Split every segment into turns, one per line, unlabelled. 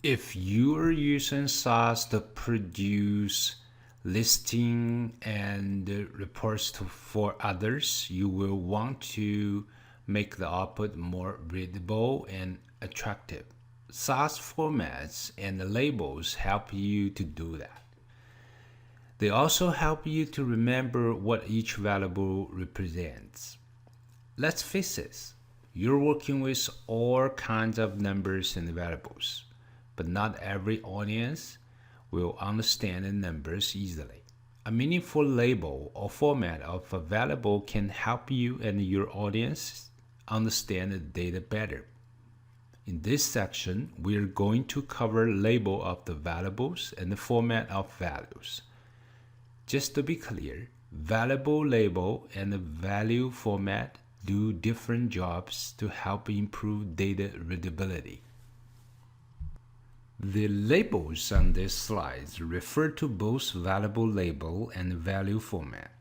If you are using SAS to produce listing and reports for others, you will want to make the output more readable and attractive. SAS formats and labels help you to do that. They also help you to remember what each variable represents. Let's face it, you're working with all kinds of numbers and variables, but not every audience will understand the numbers easily. A meaningful label or format of a variable can help you and your audience understand the data better. In this section, we are going to cover label of the variables and the format of values. Just to be clear, variable label and the value format do different jobs to help improve data readability. The labels on this slide refer to both variable label and value format.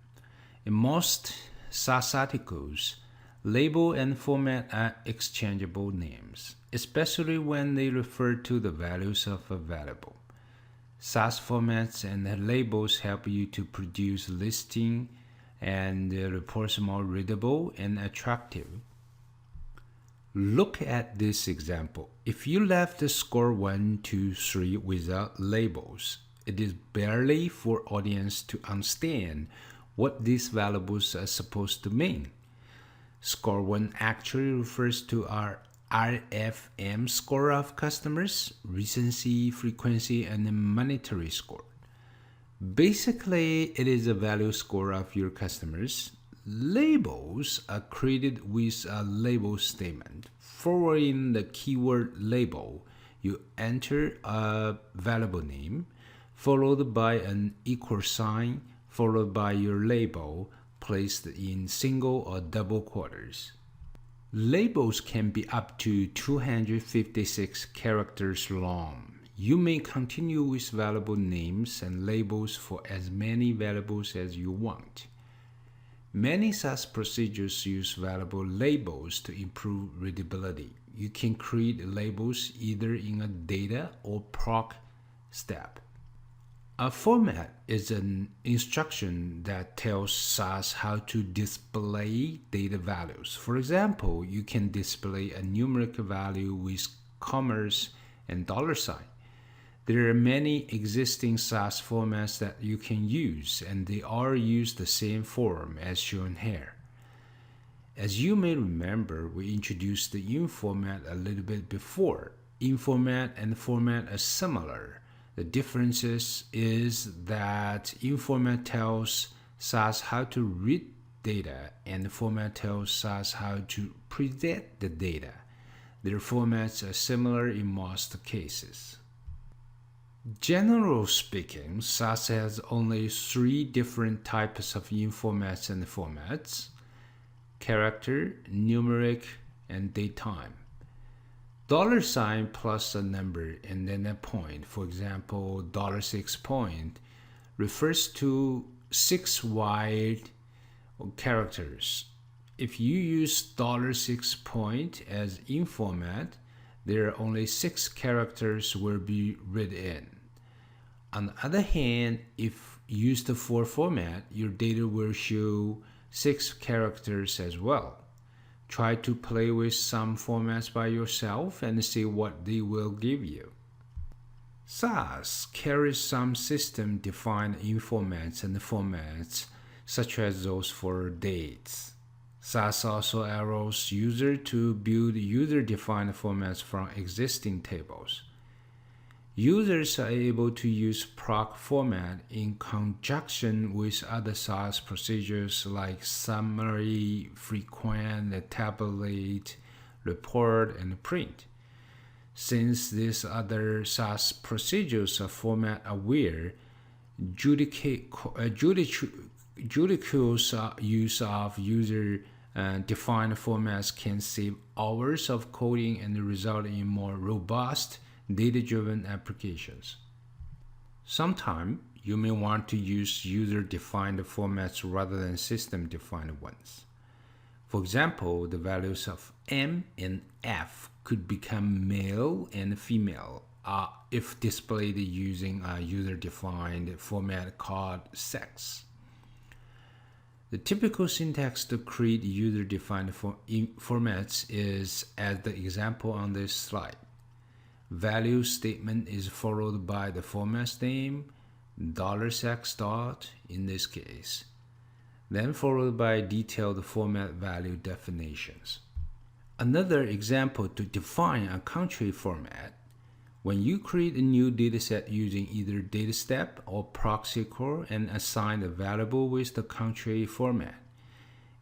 In most SAS articles, label and format are exchangeable names, especially when they refer to the values of a variable. SAS formats and labels help you to produce listing and reports more readable and attractive. Look at this example. If you left the score 1, 2, 3 without labels, it is barely for audience to understand what these variables are supposed to mean. Score 1 actually refers to our RFM score of customers, recency, frequency, and monetary score. Basically, it is a value score of your customers. Labels are created with a label statement. Following the keyword label, you enter a variable name, followed by an equal sign, followed by your label, placed in single or double quotes. Labels can be up to 256 characters long. You may continue with variable names and labels for as many variables as you want. Many SAS procedures use variable labels to improve readability. You can create labels either in a data or proc step. A format is an instruction that tells SAS how to display data values. For example, you can display a numeric value with commas and $sign. There are many existing SAS formats that you can use, and they all use the same form as shown here. As you may remember, we introduced the in format a little bit before. In format and format are similar. The difference is that in format tells SAS how to read data, and the format tells SAS how to present the data. Their formats are similar in most cases. Generally speaking, SAS has only 3 different types of in formats and formats: character, numeric, and datetime. $sign plus a number and then a point, for example, $6 point, refers to 6 wide characters. If you use $6 point as in format, there are only 6 characters will be read in. On the other hand, if used for format, your data will show 6 characters as well. Try to play with some formats by yourself and see what they will give you. SAS carries some system-defined in formats and formats, such as those for dates. SAS also allows users to build user-defined formats from existing tables. Users are able to use proc format in conjunction with other SAS procedures like summary, frequent, tabulate, report, and print. Since these other SAS procedures are format aware, judicious use of user-defined formats can save hours of coding and result in more robust data-driven applications. Sometimes you may want to use user-defined formats rather than system-defined ones. For example, the values of M and F could become male and female, if displayed using a user-defined format called SAS. The typical syntax to create user-defined formats is as the example on this slide. Value statement is followed by the format name, $$, dot in this case, then followed by detailed format value definitions. Another example to define a country format: when you create a new dataset using either DataStep or proxy core and assign a variable with the country format.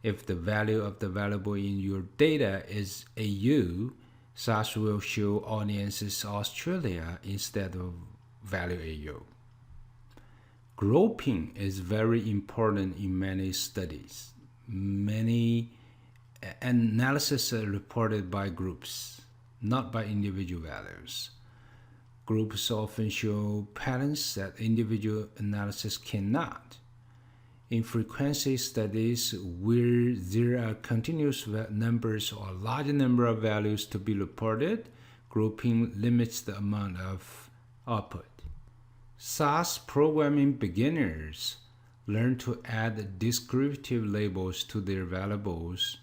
If the value of the variable in your data is AU, SAS will show audiences Australia instead of value AU. Grouping is very important in many studies. Many analyses are reported by groups, not by individual values. Groups often show patterns that individual analysis cannot. In frequency studies where there are continuous numbers or a large number of values to be reported, grouping limits the amount of output. SAS programming beginners learn to add descriptive labels to their values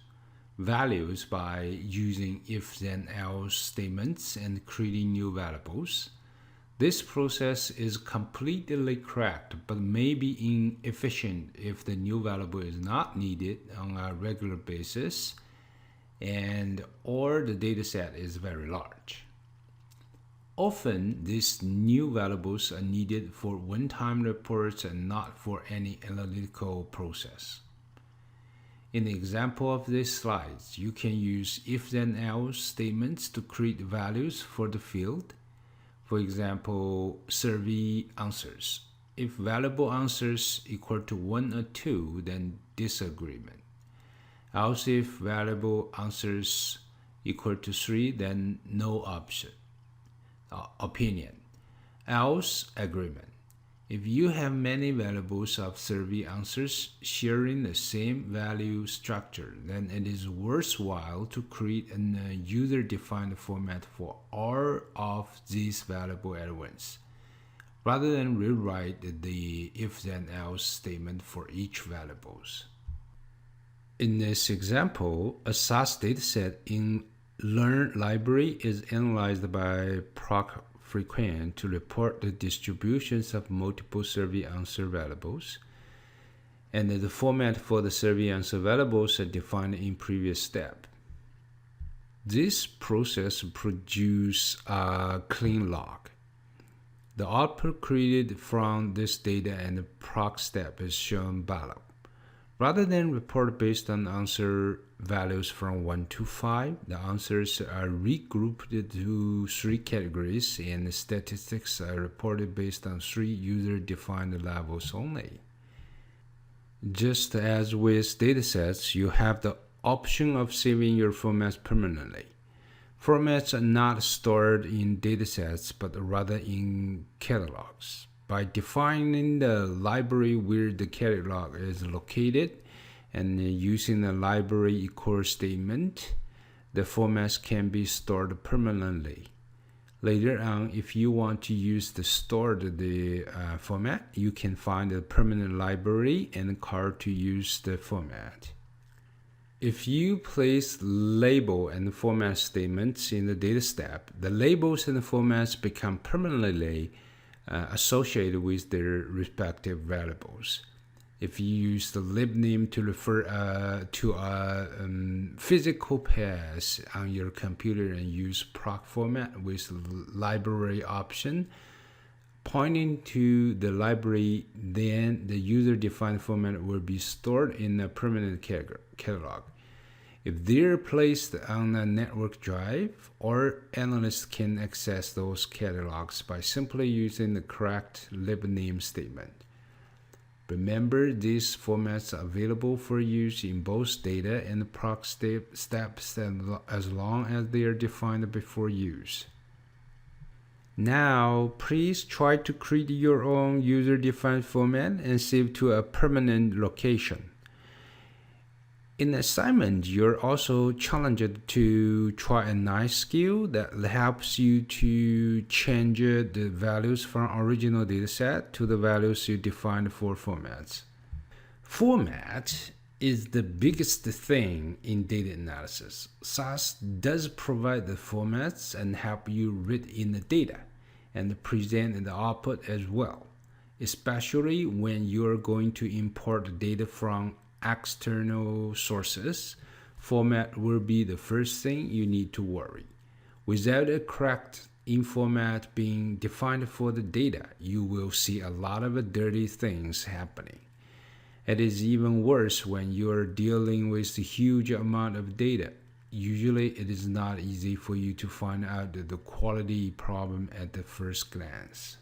by using if-then-else statements and creating new variables. This process is completely correct, but may be inefficient if the new variable is not needed on a regular basis or the dataset is very large. Often, these new variables are needed for one-time reports and not for any analytical process. In the example of these slides, you can use if-then-else statements to create values for the field. For example, survey answers. If valuable answers equal to 1 or 2, then disagreement. Else, if valuable answers equal to 3, then no opinion. Else, agreement. If you have many variables of survey answers sharing the same value structure, then it is worthwhile to create a user-defined format for all of these variables at once, rather than rewrite the if-then-else statement for each variable. In this example, a SAS dataset in Learn library is analyzed by proc frequent to report the distributions of multiple survey answer variables, and the format for the survey answer variables are defined in previous step. This process produces a clean log. The output created from this data and the proc step is shown below. Rather than report based on answer values from 1 to 5, the answers are regrouped to 3 categories and the statistics are reported based on 3 user-defined levels only. Just as with datasets, you have the option of saving your formats permanently. Formats are not stored in datasets but rather in catalogs. By defining the library where the catalog is located and using the library equals statement, the formats can be stored permanently. Later on, if you want to use the stored format, you can find the permanent library and call to use the format. If you place label and format statements in the data step, the labels and the formats become permanently associated with their respective variables. If you use the libname to refer to a physical path on your computer and use proc format with library option pointing to the library, then the user-defined format will be stored in a permanent catalog. If they're placed on a network drive, or analysts can access those catalogs by simply using the correct libname statement. Remember, these formats are available for use in both data and proc steps as long as they are defined before use. Now, please try to create your own user-defined format and save to a permanent location. In assignment, you're also challenged to try a nice skill that helps you to change the values from original dataset to the values you defined for formats. Format is the biggest thing in data analysis. SAS does provide the formats and help you read in the data and present the output as well, especially when you're going to import data from external sources. Format will be the first thing you need to worry. Without a correct in format being defined for the data, you will see a lot of dirty things happening. It is even worse when you're dealing with a huge amount of data. Usually, it is not easy for you to find out the quality problem at the first glance.